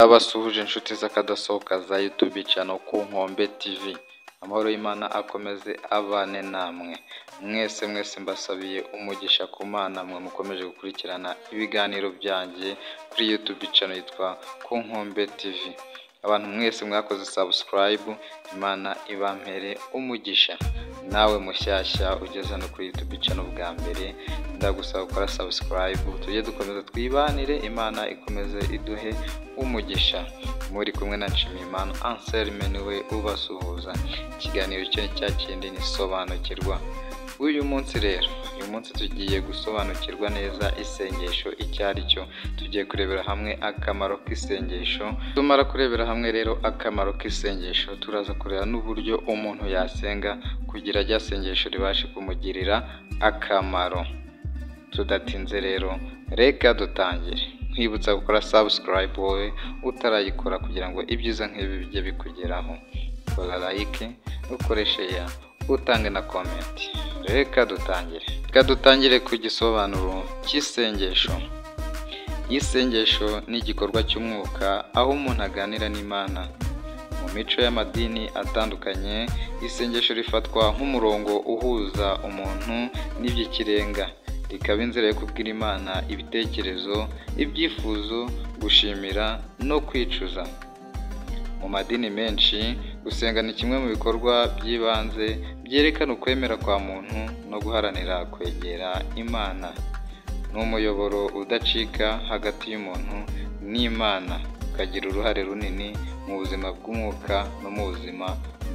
Abasuhuje inshuti z'akadasohoka za YouTube channel ku Nkombe TV. Amahoro y'Imana akomeze abane namwe. Mwese mbasabiye umugisha ku Mana mwe mukomeje gukurikirana ibiganiro byanjye kuri YouTube channel yitwa ku Nkombe TV. Abantu mwese mwakoze subscribe, Imana ibampere umugisha. Nawe mushyashya ugeze no kuri YouTube channel bwa mbere, ndagusaba gukora subscribe tujye dukomeza twibanire, Imana ikomeze iduhe umugisha. Muri kumwe na Nshimiyimana Anselme niwe ubasuhuza. Ikiganiro cyo cyakindi nisobanukirwa. Uyu munsi tugiye gusobanukirwa neza isengesho icyari cyo. Tugiye kurebera hamwe akamaro k'isengesho. Tumara kurebera hamwe rero akamaro k'isengesho, turaza kureba n'uburyo umuntu yasenga kugira rya sengesho ribashe kumugirira akamaro. Tudatinze rero, reka dutangire. Nkwibutsa gukora subscribe wowe utarayikora kugira ngo ibyiza nk'ibi bijye bikugeraho. Kora like, ukoreshe ya, utange na comment. Reka dutangire ku gisobanuro cy'isengesho. Isengesho ni igikorwa cy'umwuka aho umuntu aganira n'Imana. Mu mico y'amadini atandukanye, isengesho rifatwa nk'umurongo uhuza umuntu n'iby'ikirenga. Rikaba inzira yo kubwira Imana ibitekerezo, ibyifuzo, gushimira no kwicuza. Mu madini menshi, gusenga ni kimwe mu bikorwa by'ibanze byerekana ukwemera kwa muntu no guharanira kwegera Imana. Ni umuyoboro udacika hagati y'umuntu n'Imana, ukagira uruhare runini mu buzima bw'umwuka no mu buzima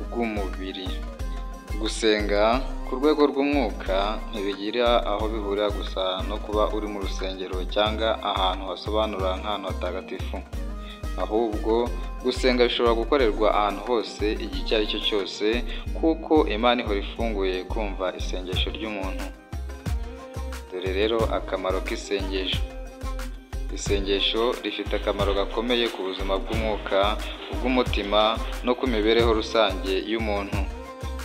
bw'umubiri. Gusenga ku rwego rw'umwuka ntibigira aho bihurira gusa no kuba uri mu rusengero cyangwa ahantu hasobanura nk'ahantu hatagatifu. Ahubwo gusenga bishobora gukorerwa ahantu hose igihe icyo ari cyo cyose, kuko Imana ihora ifunguye kumva isengesho ry'umuntu. Dore rero akamaro k'isengesho. Isengesho rifite akamaro gakomeye ku buzima bw'umwuka, ubw'umutima no ku mibereho rusange y'umuntu.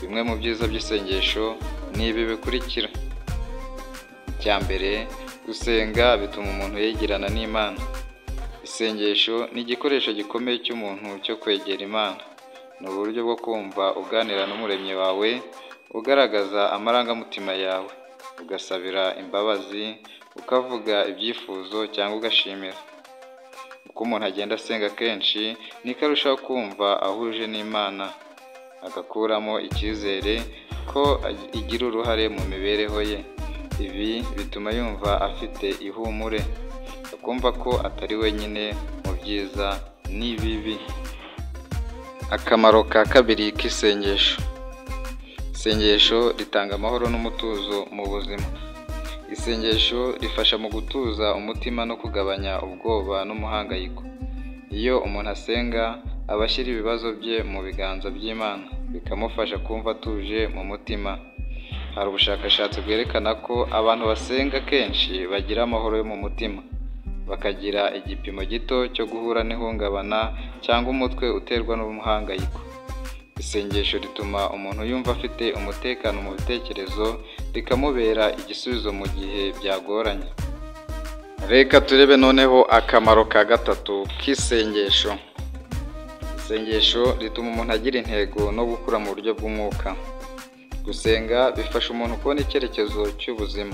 Bimwe mu byiza by'isengesho ni ibi bikurikira. Icya mbere, gusenga bituma umuntu yegerana n'Imana. Isengesho ni igikoresho gikomeye cy'umuntu cyo kwegera Imana. Ni uburyo bwo kumva uganira n'Umuremyi wawe, ugaragaza amarangamutima yawe, ugasabira imbabazi, ukavuga ibyifuzo cyangwa ugashimira. Uko umuntu agenda asenga kenshi, niko arushaho kumva ahuje n'Imana, agakuramo icyizere ko igira uruhare mu mibereho ye. Ibi bituma yumva afite ihumure, akumva ko atari wenyine mu byiza n'ibibi. Akamaro ka kabiri k'isengesho. Isengesho ritanga amahoro n'umutuzo mu buzima. Isengesho rifasha mu gutuza umutima no kugabanya ubwoba n'umuhangayiko. Iyo umuntu asenga, aba ashyira ibibazo bye mu biganza by'Imana, bikamufasha kumva atuje mu mutima. Hari ubushakashatsi bwerekana ko abantu basenga kenshi bagira amahoro yo mu mutima, bakagira igipimo gito cyo guhura n'ihungabana cyangwa umutwe uterwa n'umuhangayiko. Isengesho rituma umuntu yumva afite umutekano mu bitekerezo, rikamubera igisubizo mu gihe byagoranye. Reka turebe noneho akamaro ka gatatu k'isengesho. Isengesho rituma umuntu agira intego no gukura mu buryo bw'umwuka. Gusenga bifasha umuntu kubona icyerekezo cy'ubuzima.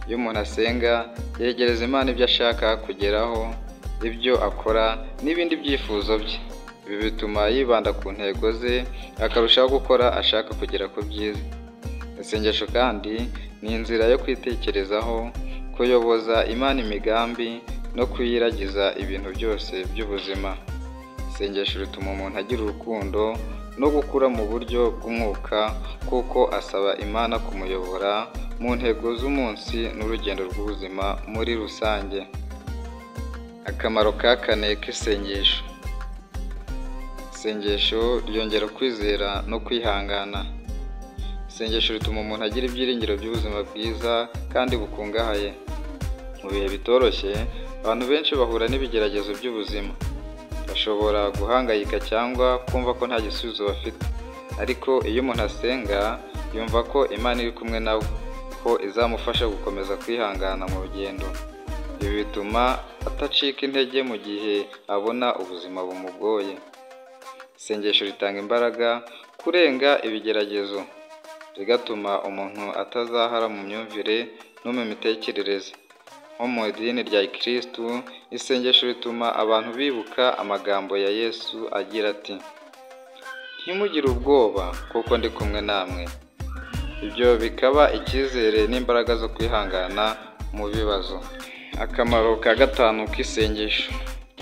Iyo umuntu asenga, yegereza Imana ibyo ashaka kugeraho, ibyo akora n'ibindi byifuzo bye. Ibi bituma yibanda ku ntego ze, akarushaho gukora ashaka kugera ku byiza. Isengesho kandi ni inzira yo kwitekerezaho, kuyoboza Imana imigambi no kuyiragiza ibintu byose by'ubuzima. Isengesho rituma umuntu agira urukundo no gukura mu buryo bw'umwuka, kuko asaba Imana kumuyobora mu ntego z'umunsi n'urugendo rw'ubuzima muri rusange. Akamaro ka kane k'isengesho. Isengesho ryongera kwizera no kwihangana. Isengesho rituma umuntu agira ibyiringiro by'ubuzima bwiza kandi bukungahaye. Mu bihe bitoroshye, abantu benshi bahura n'ibigeragezo by'ubuzima. Bashobora guhangayika cyangwa kumva ko nta gisubizo bafite. Ariko iyo umuntu asenga, yumva ko Imana iri kumwe nawe, ko izamufasha gukomeza kwihangana mu rugendo. Ibi bituma atacika intege mu gihe abona ubuzima bumugoye. Isengesho ritanga imbaraga kurenga ibigeragezo, rigatuma umuntu atazahara mu myumvire no mu mitekerereze. Nko mu idini rya Gikristu, isengesho rituma abantu bibuka amagambo ya Yesu agira ati: "Ntimugire ubwoba kuko ndi kumwe namwe." Ibyo bikaba icyizere n'imbaraga zo kwihangana mu bibazo. Akamaro ka gatanu k'isengesho.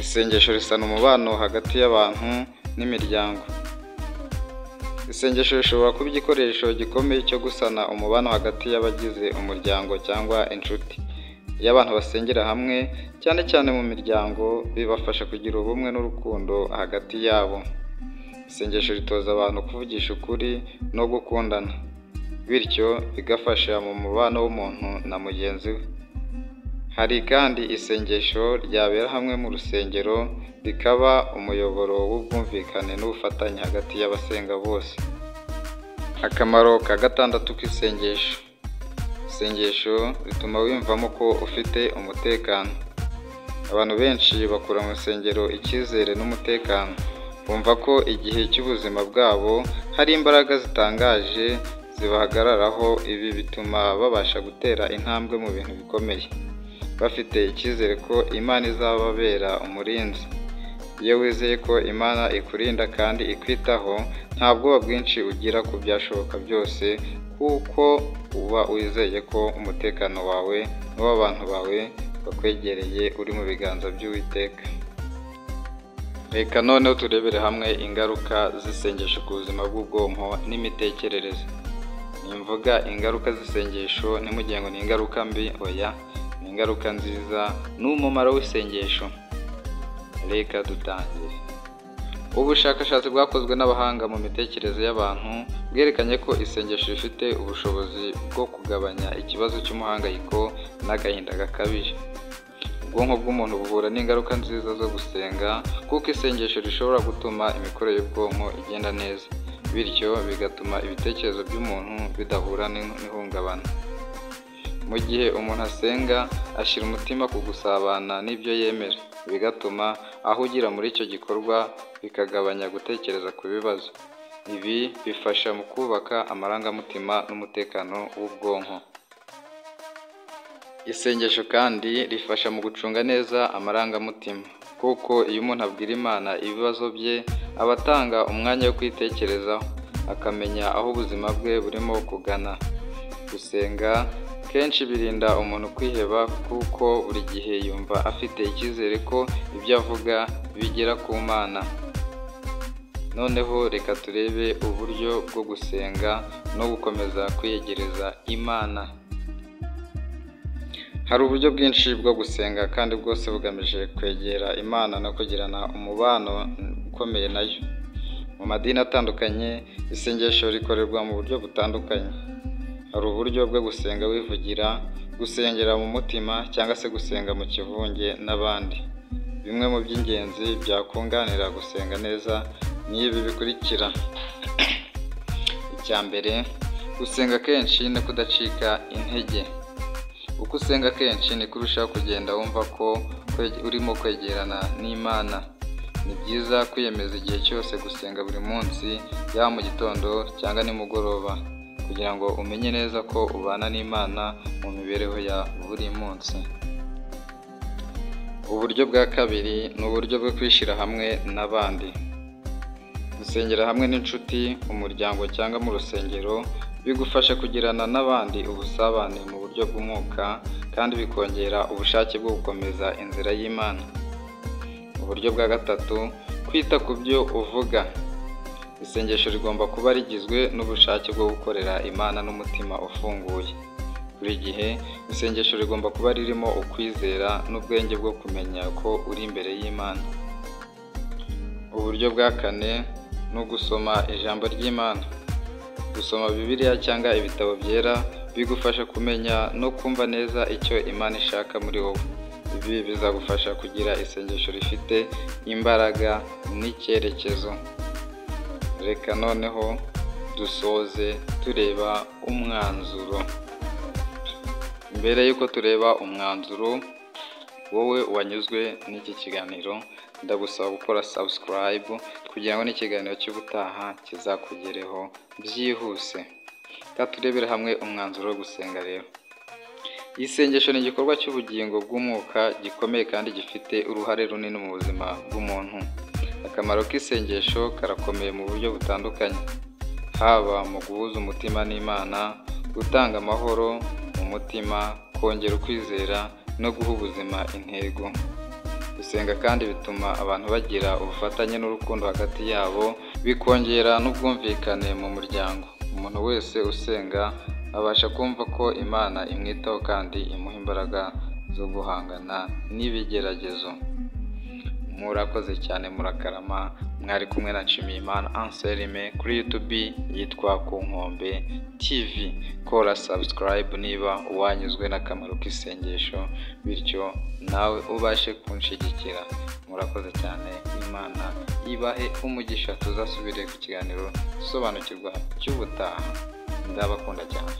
Isengesho risana umubano hagati y'abantu n'imiryango. Isengesho rishobora kuba igikoresho gikomeye cyo gusana umubano hagati y'abagize umuryango cyangwa inshuti. Iyo abantu basengera hamwe, cyane cyane mu miryango, bibafasha kugira ubumwe n'urukundo hagati yabo. Isengesho ritoza abantu kuvugisha ukuri no gukundana, bityo bigafasha mu mubano w'umuntu na mugenzi we. Hari kandi isengesho ryabera hamwe mu rusengero, rikaba umuyoboro w'ubwumvikane n'ubufatanye hagati y'abasenga bose. Akamaro ka gatandatu k'isengesho. Isengesho rituma wiyumvamo ko ufite umutekano. Abantu benshi bakura mu rusengero icyizere n'umutekano, bumva ko igihe cy'ubuzima bwabo hari imbaraga zitangaje zibahagararaho. Ibi bituma babasha gutera intambwe mu bintu bikomeye, bafite icyizere ko Imana izababera umurinzi. Iyo wizeye ko Imana ikurinda kandi ikwitaho, nta bwoba bwinshi ugira ku byashoboka byose, kuko uba wizeye ko umutekano wawe n'uw'abantu bawe bakwegereye uri mu biganza by'Uwiteka. Reka noneho turebere hamwe ingaruka z'isengesho ku buzima bw'ubwonko n'imitekerereze. Nimvuga ingaruka z'isengesho ntimugire ngo ni ingaruka mbi, oya, ni ingaruka nziza n'umumaro w'isengesho. Reka dutangire. Ubushakashatsi bwakozwe n'abahanga mu mitekerereze y'abantu bwerekanye ko isengesho rifite ubushobozi bwo kugabanya ikibazo cy'umuhangayiko n'agahinda gakabije. Ubwonko bw'umuntu buhura n'ingaruka nziza zo gusenga, kuko isengesho rishobora gutuma imikorere y'ubwonko igenda neza, bityo bigatuma ibitekerezo by'umuntu bidahura n'ihungabana. Mu gihe umuntu asenga, ashyira umutima ku gusabana n'ibyo yemera, bigatuma ahugira muri icyo gikorwa, bikagabanya gutekereza ku bibazo. Ibi bifasha mu kubaka amarangamutima n'umutekano w'ubwonko. Isengesho kandi rifasha mu gucunga neza amarangamutima, kuko iyo umuntu abwira Imana ibibazo bye, aba atanga umwanya wo kwitekerezaho, akamenya aho ubuzima bwe burimo kugana. Gusenga kenshi birinda umuntu kwiheba, kuko buri gihe yumva afite icyizere ko ibyo avuga bigera ku Mana. Noneho reka turebe uburyo bwo gusenga no gukomeza kwiyegereza Imana. Hari uburyo bwinshi bwo gusenga, kandi bwose bugamije kwegera Imana no kugirana umubano ukomeye nayo. Mu madini atandukanye, isengesho rikorerwa mu buryo butandukanye. Hari uburyo bwo gusenga wivugira, gusengera mu mutima, cyangwa se gusenga mu kivunge n'abandi. Bimwe mu by'ingenzi byakunganira gusenga neza ni ibi bikurikira. Icya mbere, gusenga kenshi no kudacika intege. Uko usenga kenshi niko urushaho kugenda wumva ko urimo kwegerana n'Imana. Ni byiza kwiyemeza igihe cyose gusenga buri munsi, yaba mu gitondo cyangwa nimugoroba, kugira ngo umenye neza ko ubana n'Imana mu mibereho ya buri munsi. Uburyo bwa kabiri ni uburyo bwo kwishyira hamwe n'abandi. Gusengera hamwe n'inshuti, umuryango cyangwa mu rusengero bigufasha kugirana n'abandi ubusabane mu buryo bw'umwuka, kandi bikongera ubushake bwo gukomeza inzira y'Imana. Uburyo bwa gatatu, kwita ku byo uvuga. Isengesho rigomba kuba rigizwe n'ubushake bwo gukorera Imana n'umutima ufunguye. Buri gihe isengesho rigomba kuba ririmo ukwizera n'ubwenge bwo kumenya ko uri imbere y'Imana. Uburyo bwa kane ni ugusoma ijambo ry'Imana. Gusoma Bibiliya cyangwa ibitabo byera bigufasha kumenya no kumva neza icyo Imana ishaka muri wowe. Ibi bizagufasha kugira isengesho rifite imbaraga n'icyerekezo. Reka noneho dusoze tureba umwanzuro. Mbere y'uko tureba umwanzuro, wowe wanyuzwe n'iki kiganiro ndagusaba gukora subscribe kugira ngo n'ikiganiro cy'ubutaha kizakugereho byihuse. Reka turebere hamwe umwanzuro wo gusenga rero. Isengesho ni igikorwa cy'ubugingo bw'umwuka gikomeye kandi gifite uruhare runini mu buzima bw'umuntu. Akamaro k'isengesho karakomeye mu buryo butandukanye, haba mu guhuza umutima n'Imana, gutanga amahoro mu mutima, kongera ukwizera no guha ubuzima intego. Gusenga kandi bituma abantu bagira ubufatanye n'urukundo hagati yabo, bikongera n'ubwumvikane mu muryango. Umuntu wese usenga abasha kumva ko Imana imwitaho kandi imuha imbaraga zo guhangana n'ibigeragezo. Murakoze cyane, murakarama. Mwari kumwe na Nshimiyimana Anselme kuri YouTube yitwa Ku Nkombe TV. Kora subscribe niba wanyuzwe n'akamaro k'isengesho, bityo nawe ubashe kunshigikira. Murakoze cyane, Imana ibahe umugisha. Tuzasubire ku kiganiro sobanukirwa cy'ubutaha. Ndabakunda cyane.